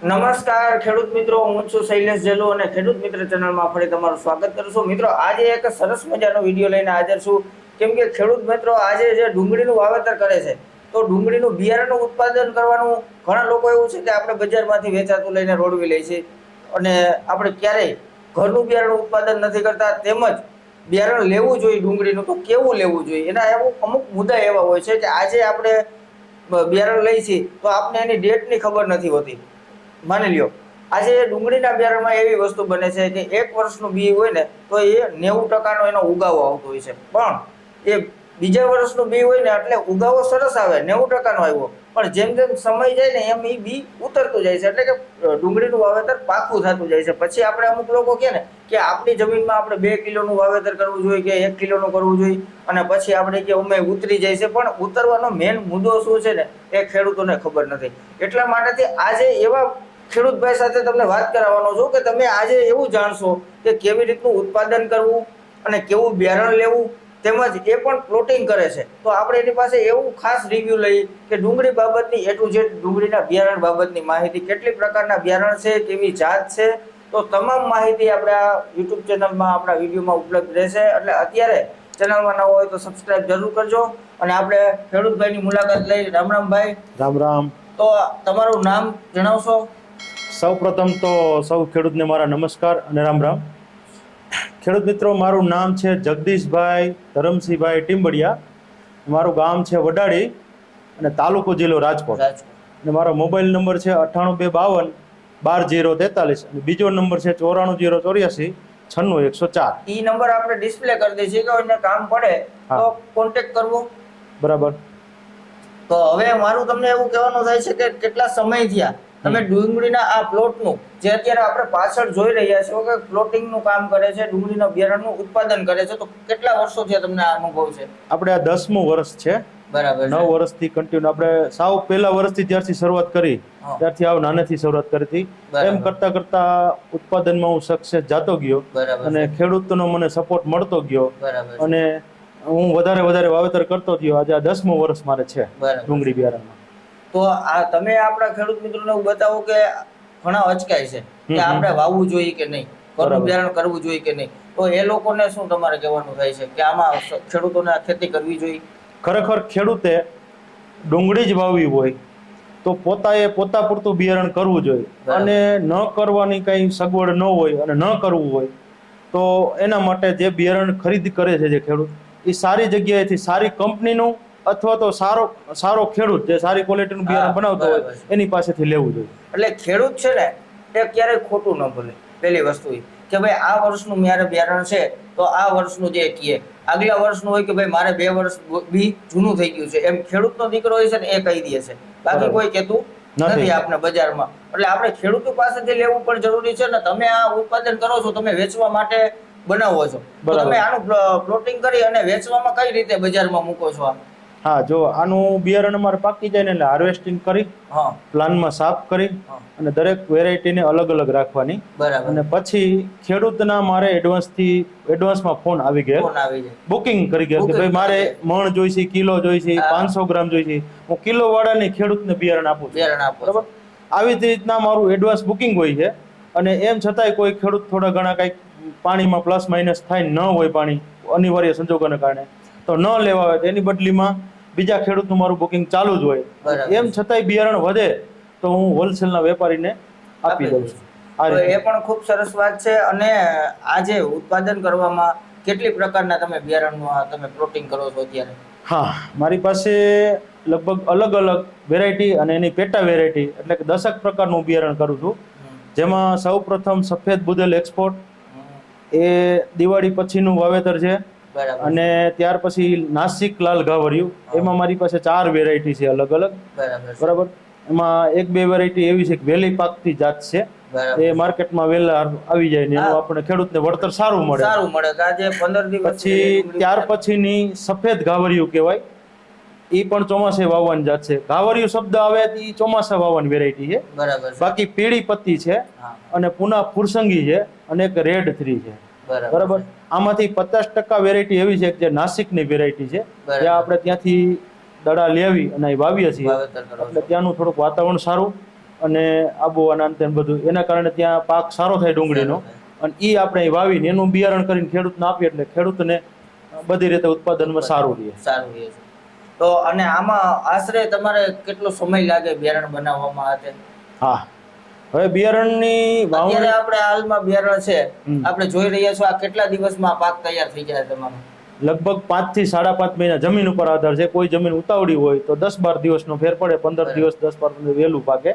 નમસ્કાર ખેડૂત મિત્રો, હું છું શૈલેષ જેલુ અને ખેડૂત મિત્ર ચેનલમાં ફરી તમારું સ્વાગત કરું છું. મિત્રો, આજે એક સરસ મજાનો વિડીયો લઈને હાજર છું. કેમ કે ખેડૂત મિત્રો આજે જે ડુંગળીનું વાવેતર કરે છે, તો ડુંગળીનું બિયારણનું ઉત્પાદન કરવાનું ઘણા લોકો એવું છે કે આપણે બજારમાંથી વેચાતું લઈને રોડવી લઈએ છીએ અને આપણે ક્યારેય ઘરનું બિયારણ ઉત્પાદન નથી કરતા. તેમજ બિયારણ લેવું જોઈએ ડુંગળીનું તો કેવું લેવું જોઈએ, એના એવું અમુક મુદ્દા એવા હોય છે કે આજે આપણે બિયારણ લઈએ છીએ તો આપણે એની ડેટની ખબર નથી હોતી. માની લ્યો આજે ડુંગળીના બિયારણમાં એવી વસ્તુ બને છે કે 1 વર્ષનું બી હોય ને તો એ 90% એનો ઉગાવો આવતો હોય છે, પણ એ બીજા વર્ષનું બી હોય ને એટલે ઉગાવો સરસ આવે, 90%નો આવ્યો, પણ જેમ જેમ સમય જાય ને એમ એ બી ઉતરતું જાય છે, એટલે કે ડુંગળીનું વાવેતર પાકું થતું જાય છે. પછી આપણે અમુક લોકો કહે ને કે આપણી જમીનમાં આપણે 2 કિલોનું વાવેતર કરવું જોઈએ કે 1 કિલોનું કરવું જોઈએ, અને પછી આપણે કે અમે ઉતરી જાય છે, પણ ઉતરવાનો મેઇન મુદ્દો શું છે ને એ ખેડૂતોને ખબર નથી. એટલા માટેથી આજે એવા ખેડૂતભાઈ સાથે તમને વાત કરાવવાનો છું કે તમે આજે એવું જાણશો કે કેવી રીતનું ઉત્પાદન કરવું અને કેવું બિયારણ લેવું, તેમજ એ પણ પ્લોટિંગ કરે છે. તો આપણે એની પાસે એવું ખાસ રિવ્યુ લઈ કે ડુંગળી બાબતની A to Z ડુંગળીના બિયારણ બાબતની માહિતી, કેટલી પ્રકારના બિયારણ છે, કેવી જાત છે, તો તમામ માહિતી આપણે આ યુટ્યુબ ચેનલમાં આપણા વિડીયોમાં ઉપલબ્ધ રહેશે. એટલે અત્યારે ચેનલમાં ન હોય તો સબસ્ક્રાઇબ જરૂર કરજો અને આપણે ખેડૂતભાઈની મુલાકાત લઈ. રામ રામ ભાઈ. રામ રામ. તો તમારું નામ જણાવશો? સૌ પ્રથમ તો સૌ ખેડૂતને મારા નમસ્કાર અને રામ રામ. ખેડૂત મિત્રો, મારું નામ છે જગદીશભાઈ ધરમસિંહભાઈ ટીમ્બડિયા. મારું ગામ છે વડાળી અને તાલુકો જિલ્લો રાજકોટ. અને મારો મોબાઈલ નંબર છે 98 52 12 043 અને બીજો નંબર છે 94 084 96 104. ઈ નંબર આપણે ડિસ્પ્લે કરી દઈએ છીએ કે કોઈને કામ પડે તો કોન્ટેક્ટ કરવો. બરાબર. તો હવે મારું તમને એવું કહેવાનું થાય છે કે કેટલા સમય થયા તમે ડુંગળીના આ પ્લોટનું જે અત્યારે આપણે પાછળ જોઈ રહ્યા છો કે પ્લોટિંગનું કામ કરે છે, ડુંગળીના બિયારણનું ઉત્પાદન કરે છે, તો કેટલા વર્ષોથી તમને આ અનુભવ છે? આપણે આ 10મું વર્ષ છે. બરાબર. 9 વર્ષથી કન્ટિન્યુ આપણે સાવ પહેલા વર્ષથી જ્યારથી શરૂઆત કરી ત્યારથી આવ નાનેથી શરૂઆત કરી હતી. એમ કરતા કરતા ઉત્પાદનમાં હું સક્સેસ જાતો ગયો અને ખેડૂતોનો મને સપોર્ટ મળતો ગયો અને હું વધારે વાવેતર કરતો ગયો. આજે આ 10મું વર્ષ મારે છે ડુંગળી બિયારણમાં. તો આ તમે આપણા ખેડૂત મિત્રોને એવું બતાવો કે ઘણા અચકાય છે કે આપણે વાવવું જોઈએ કે નહીં, ઘરનું બિયારણ કરવું જોઈએ કે નહીં, તો એ લોકોને શું તમારે કહેવાનું થાય છે કે આમાં ખેડૂતોને ખેતી કરવી જોઈએ? ખરેખર ખેડૂતે ડુંગળી જ વાવવી હોય તો પોતા પૂરતું બિયારણ કરવું જોઈએ, અને ન કરવાની કઈ સગવડ ન હોય અને ન કરવું હોય તો એના માટે જે બિયારણ ખરીદ કરે છે જે ખેડૂત, એ સારી જગ્યાએથી સારી કંપનીનું અથવા તો સારો ખેડૂત જે સારી ક્વોલિટીનું બિયારણ બનાવતો હોય એની પાસેથી લેવું જોઈએ. એટલે ખેડૂત છે ને એ ક્યારેય ખોટું ન બોલે. પહેલી વસ્તુ એ કે ભાઈ આ વર્ષનું મારે બિયારણ છે તો આ વર્ષનું જે કહે, આગલા વર્ષનું હોય કે ભાઈ મારે 2 વર્ષ બી જૂનું થઈ ગયું છે, એમ ખેડૂતનો દીકરો હોય છે ને એ કહી દે છે, બાકી કોઈ કહેતું નથી આપણે બજારમાં. એટલે આપણે ખેડૂતો પાસેથી લેવું પણ જરૂરી છે ને. તમે આ ઉત્પાદન કરો છો, તમે વેચવા માટે બનાવો છો, તો તમે આનું પ્લોટિંગ કરી અને વેચવામાં કઈ રીતે બજારમાં મૂકો છો? હા, જો આનું બિયારણ અમારે પાકી જાય ને એટલે હાર્વેસ્ટિંગ કરી પ્લાનમાં સાફ કરી અને દરેક વેરાયટીને અલગ અલગ રાખવાની. અને પછી ખેડૂતના મારે એડવાન્સમાં ફોન આવી ગયા, બુકિંગ કરી ગયા કે ભાઈ મારે મણ જોઈશે, કિલો જોઈશે, 500 ગ્રામ જોઈશે, હું કિલો વાળાની ખેડૂતને બિયારણ આપું છું. બરાબર. આવી રીતના મારું એડવાન્સ બુકિંગ હોય છે. અને એમ છતાંય કોઈ ખેડૂત થોડા ઘણા કંઈક પાણીમાં પ્લસ માઇનસ થાય, ન હોય પાણી અનિવાર્ય સંજોગોને કારણે, તો ન લેવા આવે તો એની બદલીમાં બીજા ખેડૂતનું મારું બુકિંગ ચાલુ જ હોય. એમ છતાંય બિયારણ વધે તો હું હોલસેલના વેપારીને આપી દઉં છું. એ પણ ખૂબ સરસ વાત છે. અને આજે ઉત્પાદન કરવામાં કેટલી પ્રકારના તમે બિયારણનું તમે પ્લોટિંગ કરો છો અત્યારે? હા, મારી પાસે લગભગ અલગ અલગ વેરાયટી અને એની પેટા વેરાયટી એટલે કે 10 પ્રકારનું બિયારણ કરું છું. જેમાં સૌ પ્રથમ સફેદ બુદેલ એક્સપોર્ટ, એ દિવાળી પછીનું વાવેતર છે. અને ત્યાર પછી નાસિક લાલ ઘાવરિયું, એમાં મારી પાસે 4 વેરાયટી છે અલગ અલગ. બરાબર. એમાં 1-2 વેરાયટી એવી છે કે વેલી પાકતી જાત છે, એ માર્કેટમાં વેલા આવી જાય ને એનું આપણે ખેડૂતને વળતર સારું મળે. પછી ત્યાર પછીની સફેદ ઘાવરિયું કહેવાય, એ પણ ચોમાસે વાવવાની જાત છે. ઘાવરિયું શબ્દ આવે એ ચોમાસા વાવવાની વેરાયટી છે. બાકી પીળી પત્તી છે અને પુના ફુરસંગી છે અને એક રેડ 3 છે. બરાબર. આમાંથી 50% વેરાયટી એવી છે જે નાસિકની વેરાયટી છે, જ્યાં આપણે ત્યાંથી દડા લેવી અને વાવીએ છીએ એટલે ત્યાંનું થોડુંક વાતાવરણ સારું અને આબોહવાના અંતે બધું એના કારણે ત્યાં પાક સારો થાય ડુંગળીનો, અને એ આપણે અહીં વાવીને એનું બિયારણ કરીને ખેડૂતને આપીએ એટલે ખેડૂતને બધી રીતે ઉત્પાદનમાં સારું રહે. સારું રહે છે. તો અને આમાં આશરે તમારે કેટલો સમય લાગે બિયારણ બનાવવામાં આવે? હા, હવે બિયારણની અત્યારે આપણે હાલમાં બિયારણ છે, હમ. આપણે જોઈ રહ્યા છો આ કેટલા દિવસમાં પાક તૈયાર થઈ જાય તમારો? લગભગ 5 થી 5.5 મહિના જમીન ઉપર આધાર છે. કોઈ જમીન ઉતાવળી હોય તો 10-12 દિવસનો ફેર પડે, 15 દિવસ 10-12 દિવસ વહેલું પાકે,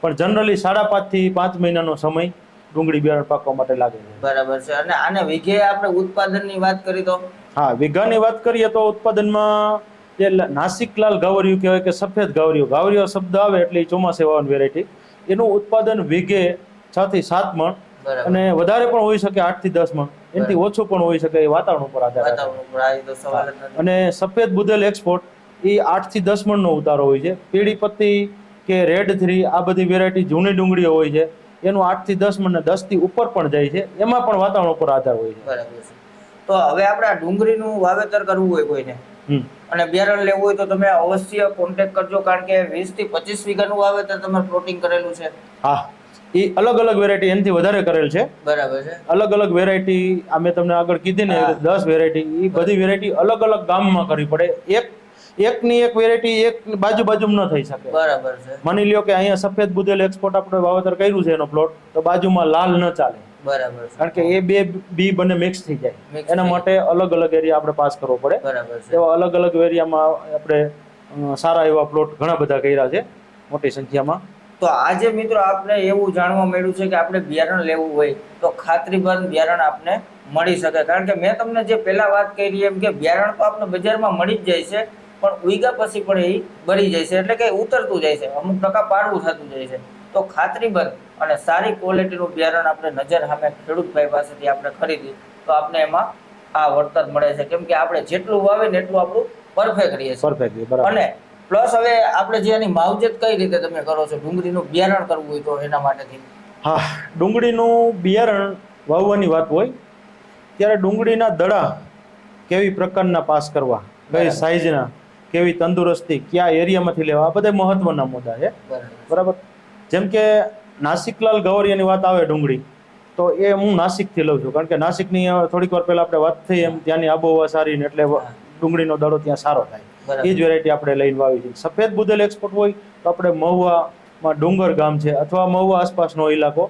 પણ જનરલી 5.5 થી 5 મહિનાનો સમય ડુંગળી બિયારણ પાકવા માટે લાગે છે. બરાબર છે. અને આને વીઘે આપણે ઉત્પાદનની વાત કરી તો? હા, વીઘાની વાત કરીએ તો ઉત્પાદનમાં જે નાસિક લાલ ગાવરિયું કહેવાય કે સફેદ ગાવરિયું, ગાવરિયો શબ્દ આવે એટલે ચોમાસે વાવવાની વેરાયટી, એનું ઉત્પાદન વીઘે 6 થી 7 મણ, અને વધારે પણ હોઈ શકે 8 થી 10 મણ, એનાથી ઓછું પણ હોઈ શકે, એ વાતાવરણ ઉપર આધાર. અને સફેદ બુદેલ એક્સપોર્ટ એ 8 થી 10 મણનો ઉતારો હોય છે. પીળી પત્તી કે રેડ 3 આ બધી વેરાયટી જૂની ડુંગળીઓ હોય છે, એનું 8 થી 10 મણ ને 10 થી ઉપર પણ જાય છે. એમાં પણ વાતાવરણ ઉપર આધાર હોય છે. બરાબર છે. તો હવે આપણે આ ડુંગળીનું વાવેતર કરવું હોય કોઈને અને બિયારણ લેવું હોય તો તમે અવશ્ય કોન્ટેક્ટ કરજો, કારણ કે 20 થી 25 વીઘાનું વાવેતર તમે પ્લોટિંગ કરેલું છે. હા, એ અલગ અલગ વેરાયટી એનાથી વધારે કરેલ છે. બરાબર છે. અલગ અલગ વેરાયટી આ મેં તમને આગળ કીધી ને 10 વેરાયટી, એ બધી વેરાયટી અલગ અલગ ગામમાં કરવી પડે. એકની એક વેરાયટી એક બાજુમાં ન થઈ શકે. બરાબર છે. માની લ્યો કે અહીંયા સફેદ બુદેલ એક્સપોર્ટ આપણે વાવેતર કર્યું છે એનો પ્લોટ, તો બાજુમાં લાલ ન ચાલે. બરાબર છે. કારણ કે એ બે બી બંને મિક્સ થઈ જાય, એના માટે અલગ અલગ એરિયા આપણે પાસ કરવો પડે. બરાબર છે. એવા અલગ અલગ એરિયામાં આપણે સારા એવા પ્લોટ ઘણા બધા કર્યા છે મોટી સંખ્યામાં. તો આજે મિત્રો આપણે એવું જાણવા મળ્યું છે કે આપણે બિયારણ લેવું હોય તો ખાતરીબંધ બિયારણ આપને મળી શકે, કારણ કે મેં તમને જે પહેલા વાત કરી એમ કે બિયારણ તો આપણે બજારમાં મળી જ જાય છે, પણ ઉઈગા પછી પણ એ બળી જાય છે, એટલે કે ઉતરતું જાય છે, અમુક ટકા પાડવું થતું જાય છે. તો ખાતરીબંધ અને સારી ક્વોલિટીનું બિયારણ આપણે નજર સામે ખેડૂતભાઈ પાસેથી આપણે ખરીદી તો આપણે એમાં આ વળતર મળે છે, કેમ કે આપણે જેટલું વાવે ને એટલું આપણું પરફેક્ટ રહીએ છીએ. અને પ્લસ હવે આપણે જે એની માવજત કઈ રીતે તમે કરો છો, ડુંગળીનું બિયારણ કરવું હોય તો એના માટેથી? હા, ડુંગળીનું બિયારણ વાવવાની વાત હોય ત્યારે ડુંગળીના દડા કેવી પ્રકારના પાસ કરવા, કઈ સાઈઝના, કેવી તંદુરસ્તી, કયા એરિયામાંથી લેવા, આ બધા મહત્વના મુદ્દા છે. બરાબર. જેમ કે નાસિકલાલ ગવરિયાની વાત આવે ડુંગળી, તો એ હું નાસિકથી લઉં છું, કારણ કે નાસિકની થોડીક વાર પહેલા આપણે વાત થઈ એમ ત્યાંની આબોહવા સારી ને એટલે ડુંગળીનો દડો ત્યાં સારો થાય. એ જ વેરાયટી આપણે લઈને વાવી છે. સફેદ બુદેલ એક્સપોર્ટ હોય તો આપણે મહુવામાં ડુંગર ગામ છે અથવા મહુવા આસપાસનો ઇલાકો,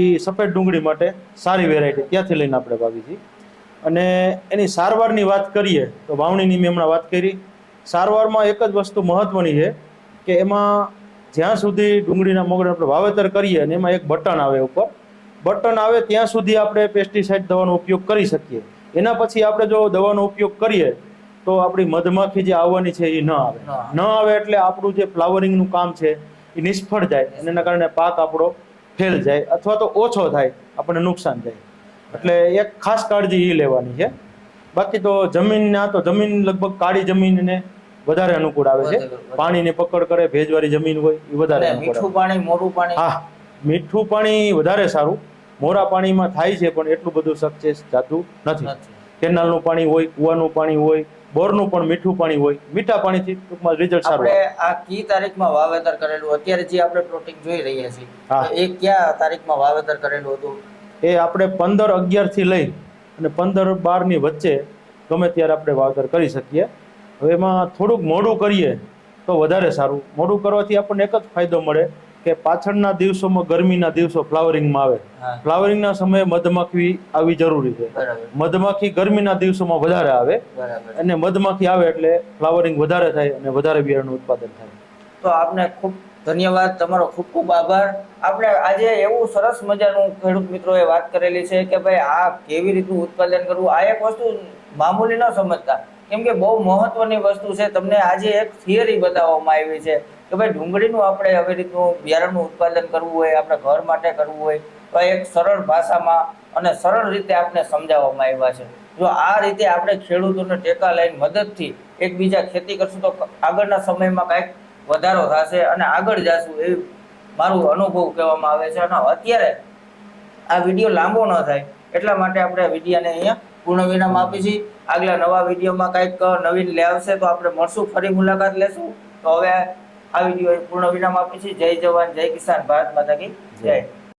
એ સફેદ ડુંગળી માટે સારી વેરાયટી ત્યાંથી લઈને આપણે વાવી છીએ. અને એની સારવારની વાત કરીએ તો વાવણીની મેં હમણાં વાત કરી. સારવારમાં એક જ વસ્તુ મહત્વની છે કે એમાં જ્યાં સુધી ડુંગળીના મોગરા આપણે વાવેતર કરીએ અને એમાં એક બટન આવે, ઉપર બટન આવે ત્યાં સુધી આપણે પેસ્ટિસાઇડ દવાનો ઉપયોગ કરી શકીએ. એના પછી આપણે જો દવાનો ઉપયોગ કરીએ તો આપણી મધમાખી જે આવવાની છે એ ન આવે એટલે આપણું જે ફ્લાવરિંગનું કામ છે એ નિષ્ફળ જાય, અને એના કારણે પાક આપણો ફેલ જાય અથવા તો ઓછો થાય, આપણને નુકસાન થાય. એટલે એક ખાસ કાળજી એ લેવાની છે. બાકી તો જમીનના તો જમીન લગભગ કાળી જમીનને વધારે અનુકૂળ આવે છે. પાણીની પકડ કરે, ભેજવાળી જમીન હોય એ વધારે અનુકૂળ. મીઠું પાણી, મોરું પાણી? હા, મીઠું પાણી વધારે સારું. મોરા પાણીમાં થાય છે પણ એટલું બધું સક્સેસ જાતું નથી. કેનાલનું પાણી હોય, કુવાનું પાણી હોય, બોરનું પણ મીઠું પાણી હોય, મીઠા પાણીથી ટૂંકમાં રિઝલ્ટ સારું. આપણે આ કી તારીખમાં વાવેતર કરેલું, અત્યારે જે આપણે પ્લોટિંગ જોઈ રહ્યા છીએ એ કયા તારીખમાં વાવેતર કરેલું હતું? એ આપણે 15/11 થી લઈ અને 15/12 ની વચ્ચે ગમે ત્યારે આપણે વાવેતર કરી શકીએ. હવે એમાં થોડુંક મોડું કરીએ તો વધારે સારું. મોડું કરવાથી આપણને એક જ ફાયદો મળે કે પાછળના દિવસોમાં ગરમીના દિવસો ફ્લાવરિંગમાં આવે, ફ્લાવરિંગના સમયે મધમાખી આવી જરૂરી છે. મધમાખી ગરમીના દિવસોમાં વધારે આવે, અને મધમાખી આવે એટલે ફ્લાવરિંગ વધારે થાય અને વધારે બિયારણનું ઉત્પાદન થાય. તો આપને ખૂબ ધન્યવાદ, તમારો ખૂબ ખૂબ આભાર. આપણે આજે એવું સરસ મજાનું ખેડૂત મિત્રોએ વાત કરેલી છે કે ભાઈ આ કેવી રીતનું ઉત્પાદન કરવું. આ એક વસ્તુ મામૂલી ન સમજતા, કેમ કે બહુ મહત્વની વસ્તુ છે. તમને આજે એક થિયરી બતાવવામાં આવી છે કે ભાઈ ડુંગળીનું આપણે આવી રીતનું બિયારણનું ઉત્પાદન કરવું હોય, આપણે ઘર માટે કરવું હોય તો એક સરળ ભાષામાં અને સરળ રીતે આપણે સમજાવવામાં આવ્યા છે. જો આ રીતે આપણે ખેડૂતોને ટેકા લઈને મદદથી એકબીજા ખેતી કરશું તો આગળના સમયમાં કાંઈક વધારો થશે અને આગળ જશું, એ મારું અનુભવ કહેવામાં આવે છે. અને અત્યારે આ વિડીયો લાંબો ન થાય એટલા માટે આપણે વિડીયોને અહીંયા પૂર્ણ વિરામ આપી છીએ. આગલા નવા વિડીયોમાં કંઈક નવીન લે આવશે તો આપણે મળશું, ફરી મુલાકાત લેશું. તો હવે આ વિડીયો પૂર્ણ વિરામ આપે છે. જય જવાન જય કિસાન, ભારત માતા કી જય.